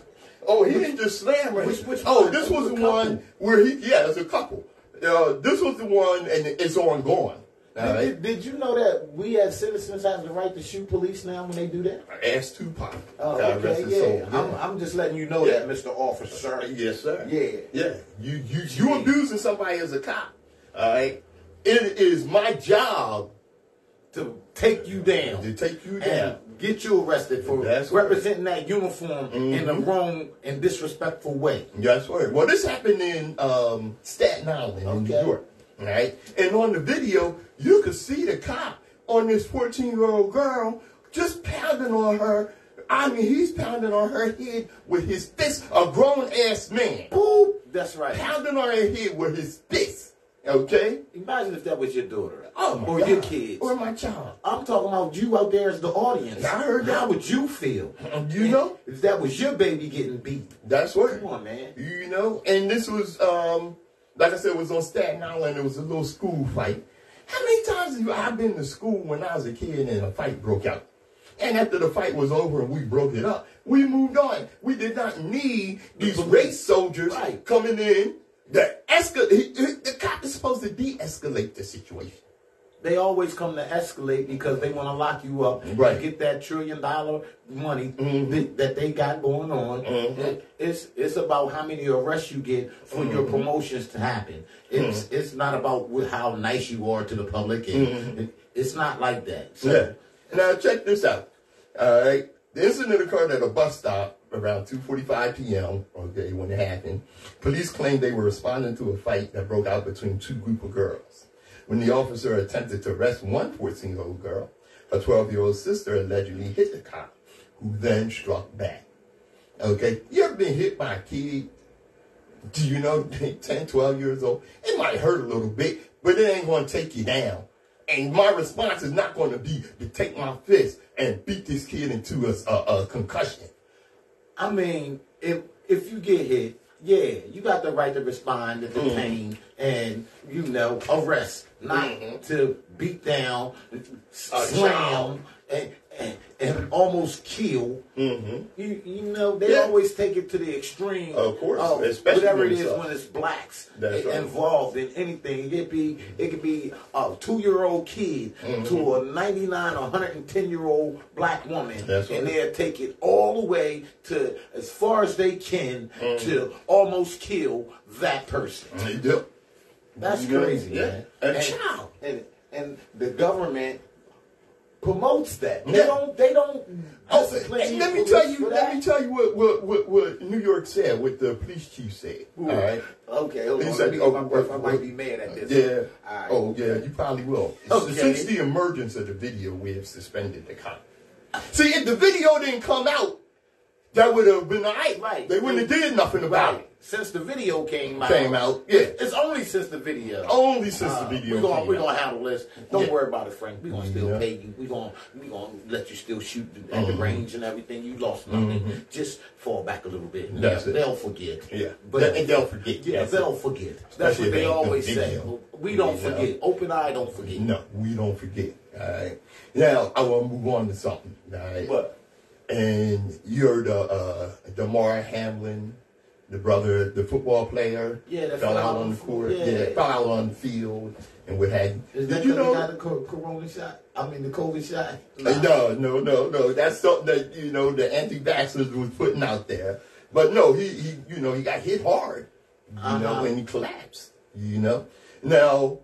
Oh, he didn't just slam her. Which This one? was the Couple? one where it's a couple. This was the one, and it's ongoing. All right? Did you know that we as citizens have the right to shoot police now when they do that? Ask Tupac. Oh, God rest okay, his soul. yeah. I'm just letting you know that, Mr. Officer. Yes, sir. Yeah. Yeah. You abusing somebody as a cop. All right? It is my job To take you down. to take you down. And get you arrested for That's right. representing that uniform in a wrong and disrespectful way. That's right. Well, this happened in Staten Island, in New York. All right? And on the video, you could see the cop on this 14-year-old girl just pounding on her. I mean, he's pounding on her head with his fist. A grown-ass man. Boop. That's right. Pounding on her head with his fist. Okay? Imagine if that was your daughter. Oh, my or God. your kids. Or my child. I'm talking about you out there as the audience. I heard that. How would you feel? You know? If that was your baby getting beat. That's right. Come on, man. You know? And this was, like I said, it was on Staten Island. It was a little school fight. How many times have I been to school when I was a kid and a fight broke out? And after the fight was over and we broke it up, we moved on. We did not need these race soldiers coming in. The cop is supposed to de-escalate the situation. They always come to escalate because they want to lock you up and get that $1 trillion money that they got going on. It's about how many arrests you get for your promotions to happen. It's not about how nice you are to the public. And it's not like that. So, yeah. Now check this out. All right. The incident occurred at a bus stop around 2:45 p.m. Okay, when it happened. Police claimed they were responding to a fight that broke out between two groups of girls. When the officer attempted to arrest one 14-year-old girl, her 12-year-old sister allegedly hit the cop, who then struck back. Okay, you ever been hit by a kid? Do you know, 10, 12 years old? It might hurt a little bit, but it ain't going to take you down. And my response is not going to be to take my fist and beat this kid into a concussion. I mean, if you get hit, yeah, you got the right to respond to detain and, arrest, not to beat down, slam, and almost kill. They always take it to the extreme. Of course, especially whatever it is when it's blacks involved in anything. It could be a 2-year-old kid to a 99 or 110-year-old black woman, and they'll take it all the way to as far as they can to almost kill that person. They do. That's crazy, man. And the government promotes that. They don't. Let me tell you what New York said, what the police chief said. All right. Okay. Hold on. I might be mad at this. Yeah. Right. Oh, yeah. You probably will. Okay. Since the emergence of the video, we have suspended the cop. See, if the video didn't come out, that would have been all right. Right. They wouldn't have did nothing about it. Since the video came out. Yeah. It's only since the video. Only since the video We're going to handle this. Don't Yeah. worry about it, Frank. We're going to still pay you. We're going to let you still shoot at the range and everything. You lost nothing. Just fall back a little bit. And That's it. They'll forget. Yeah. But And they'll forget. yeah, That's they'll it. forget. That's Especially what if they they ain't no always say. video. We don't You know? forget. Open eye don't forget. No, we don't forget. All right. Now, I want to move on to something. All right. What? And you're Damar Hamlin, the brother, the football player. Yeah, that fell out on the court. Yeah. Fell out on the field and what have you. Is that Did you because he know? got the corona shot? I mean, the COVID shot? No. That's something that the anti-vaxxers was putting out there. But no, he got hit hard. When he collapsed. Now.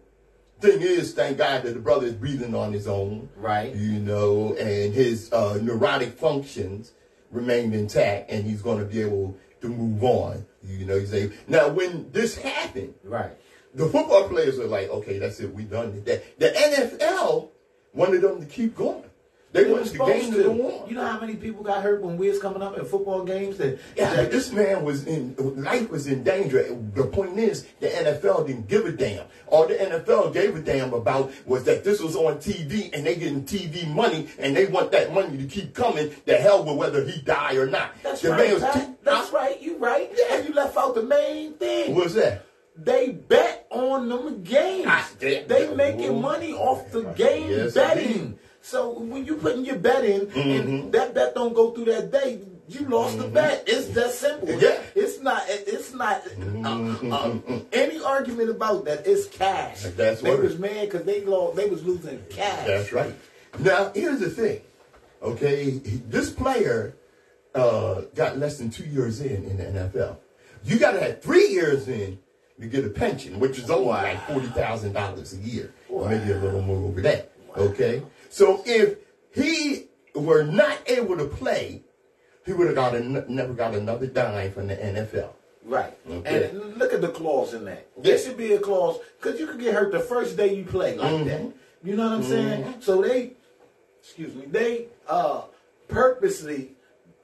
Thing is, thank God that the brother is breathing on his own. Right. And his neurotic functions remain intact, and he's going to be able to move on. He's able. Now, when this happened, Right. the football players are like, okay, that's it, we done it. The NFL wanted them to keep going. They wanted the game to go on. You know how many people got hurt when we was coming up in football games? This man life was in danger. The point is, the NFL didn't give a damn. All the NFL gave a damn about was that this was on TV, and they getting TV money, and they want that money to keep coming. The hell with whether he die or not. That's the right, man Pat. That's right. You right. Yeah. And you left out the main thing. What's that? They bet on them games. They making money off the game betting. Indeed. So when you putting your bet in, and that bet don't go through that day, you lost the bet. It's that simple. Yeah. It's not any argument about that. It's cash. That's they what was mad because they was losing cash. That's right. Now, here's the thing. Okay, this player got less than 2 years in the NFL. You got to have 3 years in to get a pension, which is only like $40,000 a year, or maybe a little more over that. Okay, so if he were not able to play, he would have never got another dime from the NFL. Right. Okay. And look at the clause in that. Yeah. There should be a clause, because you could get hurt the first day you play like that. You know what I'm saying? So they purposely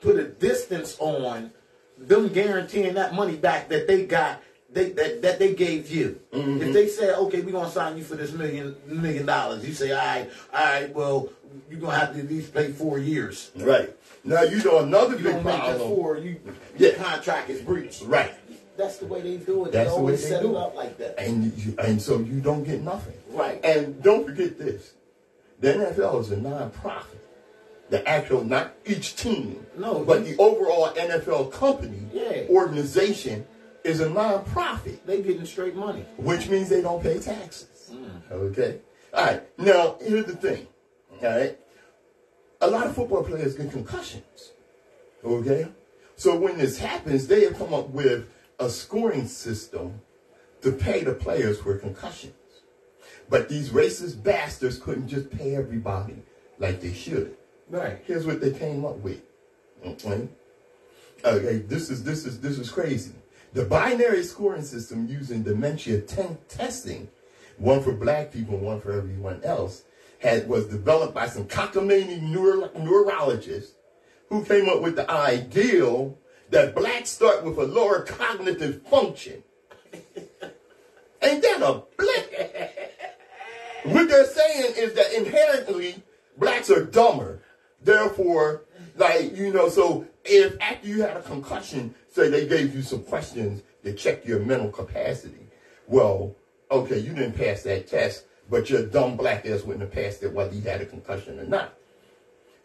put a distance on them guaranteeing that money back that they got, that they gave you. If they said, okay, we're going to sign you for this $1 million, you say, all right, well, you're going to have to at least play 4 years. Right. Now, another You big don't make that problem. your contract is breached. Right. That's the way they do it. That's they the way always they set do it it. up like that. And so you don't get nothing. Right. And don't forget this. The NFL is a non-profit. The actual, not each team, but the overall NFL company, organization, is a non-profit. They getting straight money. Which means they don't pay taxes. Okay? All right. Now, here's the thing. All right? A lot of football players get concussions. Okay? So when this happens, they have come up with a scoring system to pay the players for concussions. But these racist bastards couldn't just pay everybody like they should. Right. Here's what they came up with. Okay? Okay, this is crazy. The binary scoring system using dementia testing, one for black people and one for everyone else, was developed by some cockamamie neurologists who came up with the ideal that blacks start with a lower cognitive function. Ain't that a blip? What they're saying is that inherently blacks are dumber. Therefore, so if after you had a concussion, say they gave you some questions to check your mental capacity, well, okay, you didn't pass that test, but your dumb black ass wouldn't have passed it whether he had a concussion or not.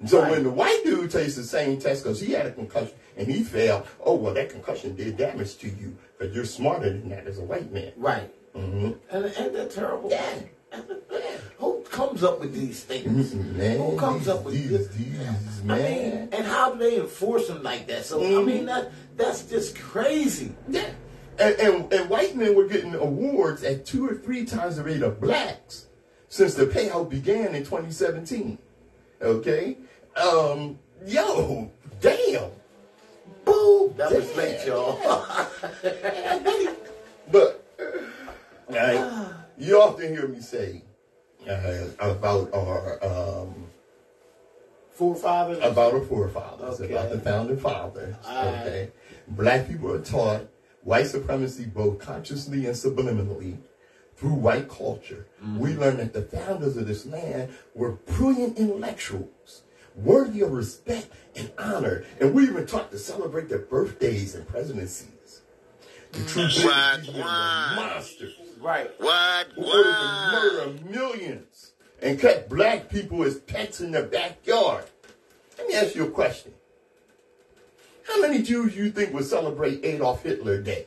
And so when the white dude takes the same test because he had a concussion and he failed, oh, well, that concussion did damage to you because you're smarter than that as a white man. Right. And ain't that terrible? Yeah. Who comes up with these things? Man, who comes up with these? Man. I mean, and how do they enforce them like that? So, I mean, that's just crazy. Yeah. And white men were getting awards at 2 or 3 times the rate of blacks since the payout began in 2017. Okay? Yo, damn. Boo. That was late, y'all. But, you often hear me say about our forefathers? About our forefathers, Okay. about the founding fathers. Alright. Okay. Black people are taught white supremacy both consciously and subliminally through white culture. We learn that the founders of this land were brilliant intellectuals, worthy of respect and honor. And we even taught to celebrate their birthdays and presidencies. The true these men were monsters. Right. Who ordered to murder millions and kept black people as pets in their backyard. Let me ask you a question. How many Jews you think would celebrate Adolf Hitler Day?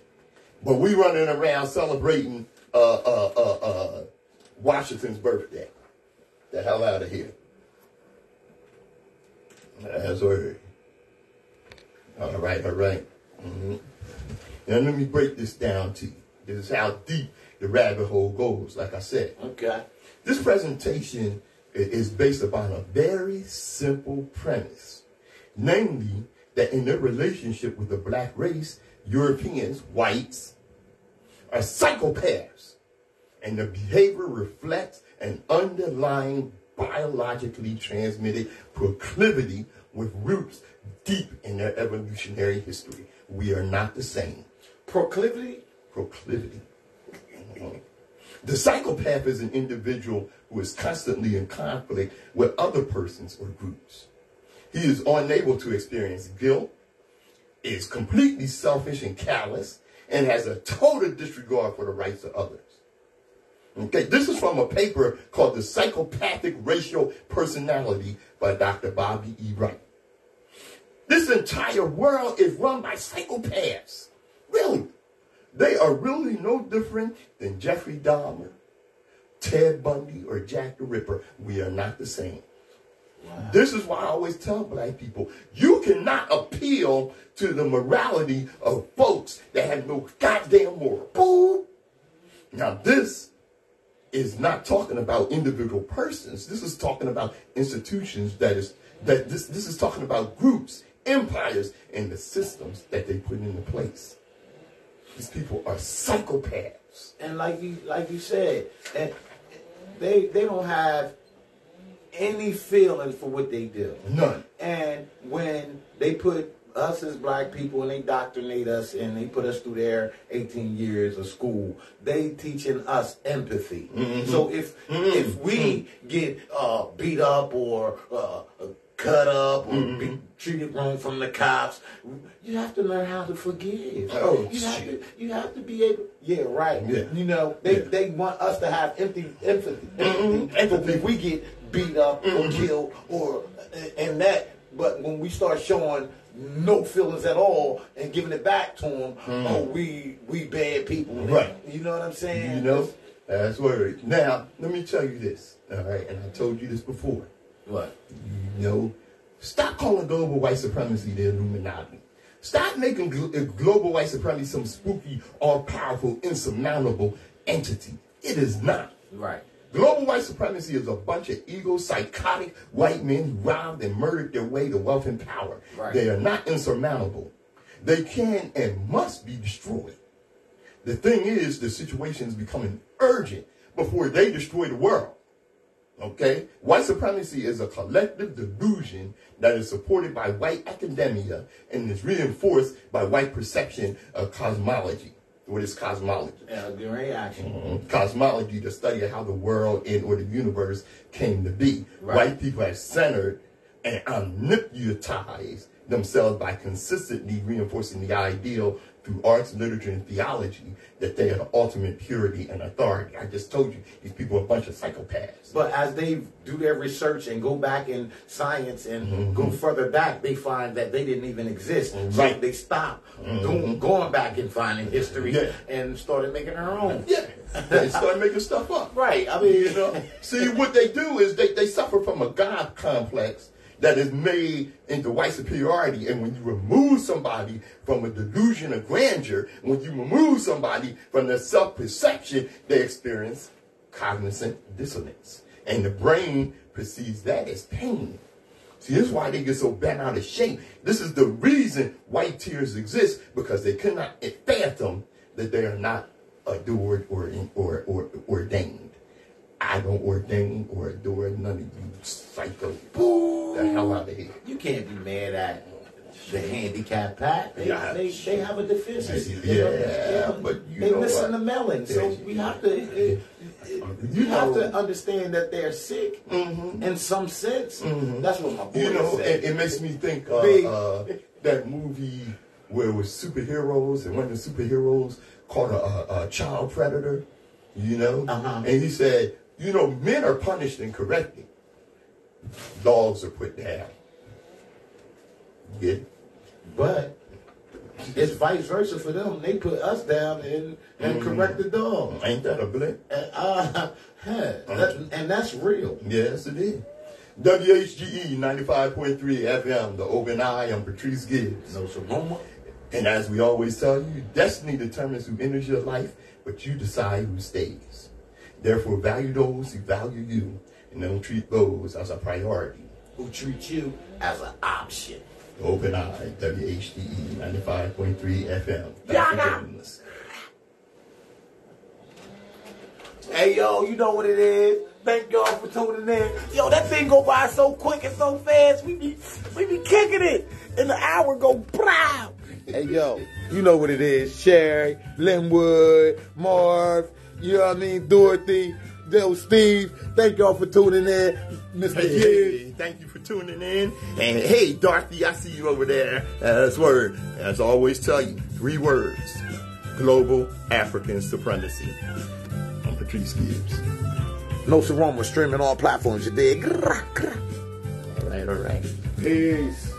But we running around celebrating Washington's birthday. The hell out of here. That's word. All right. Mm-hmm. Now let me break this down to you. This is how deep the rabbit hole goes, like I said. Okay. This presentation is based upon a very simple premise. Namely, that in their relationship with the black race, Europeans, whites, are psychopaths. And their behavior reflects an underlying biologically transmitted proclivity with roots deep in their evolutionary history. We are not the same. Proclivity? Proclivity. The psychopath is an individual who is constantly in conflict with other persons or groups. He is unable to experience guilt, is completely selfish and callous, and has a total disregard for the rights of others. Okay, this is from a paper called The Psychopathic Racial Personality by Dr. Bobby E. Wright. This entire world is run by psychopaths. Really. They are really no different than Jeffrey Dahmer, Ted Bundy, or Jack the Ripper. We are not the same. Wow. This is why I always tell black people, you cannot appeal to the morality of folks that have no goddamn moral. Boom. Now this is not talking about individual persons. This is talking about institutions. This is talking about groups, empires, and the systems that they put into place. These people are psychopaths. And like you said, and they don't have any feeling for what they do. None. And when they put us as black people and they indoctrinate us and they put us through their 18 years of school, they teaching us empathy. Mm-hmm. So if we get beat up or cut up or be treated wrong from the cops, you have to learn how to forgive. Oh, you have to be able. Yeah, right. Yeah. You know, they want us to have empathy. Empathy. If we get beat up or killed and that, but when we start showing no feelings at all and giving it back to them, oh, we bad people. Right. You know what I'm saying? You know, that's word. Now, let me tell you this. All right, and I told you this before. What? You know, stop calling global white supremacy the Illuminati. Stop making global white supremacy some spooky, all-powerful, insurmountable entity. It is not. Right. Global white supremacy is a bunch of ego-psychotic white men who robbed and murdered their way to wealth and power. Right. They are not insurmountable. They can and must be destroyed. The thing is, the situation is becoming urgent before they destroy the world. Okay? White supremacy is a collective delusion that is supported by white academia and is reinforced by white perception of cosmology. What is cosmology? Reaction. Mm-hmm. Cosmology, the study of how the world or the universe came to be. Right. White people have centered and omnipotized themselves by consistently reinforcing the ideal through arts, literature, and theology that they are the ultimate purity and authority. I just told you, these people are a bunch of psychopaths. But as they do their research and go back in science and go further back, they find that they didn't even exist. Right. So they stopped going back and finding history and started making their own. Yeah, they started making stuff up. Right. I mean, you know. See, what they do is they suffer from a God complex that is made into white superiority. And when you remove somebody from a delusion of grandeur, when you remove somebody from their self-perception, they experience cognizant dissonance. And the brain perceives that as pain. See, this is why they get so bent out of shape. This is the reason white tears exist, because they cannot fathom that they are not adored or ordained. I don't ordain or adore none of you psycho. Boo! the hell out of here. You can't be mad at the handicap pack. They have a deficiency. But they're missing the melon. So we have to have to understand that they're sick in some sense. That's what my boy said. It makes me think that movie where it was superheroes, and one of the superheroes caught a child predator, and he said, men are punished and corrected. Dogs are put down. Yeah. But it's vice versa for them. They put us down and correct the dog. Ain't that a blip? And that's real. Yes, it is. WHGE 95.3 FM, the Open Eye. I'm Patrice Gibbs. Nsoromma. And as we always tell you, destiny determines who enters your life, but you decide who stays. Therefore, value those who value you, and don't treat those as a priority. Who treat you as an option. Open Eye, WHGE 95.3 FM. Thanks Hey, yo, you know what it is. Thank y'all for tuning in. Yo, that thing go by so quick and so fast. We be kicking it. And the hour go proud. Hey, yo, you know what it is. Sherry, Linwood, Marv, you know what I mean? Dorothy, Steve. Thank y'all for tuning in. Mr. Hey, thank you for tuning in. And hey, Dorothy, I see you over there. That's word. As I always tell you, 3 words. Global African supremacy. I'm Patrice Gibbs. Nsoromma streaming all platforms, you dig? All right. Peace.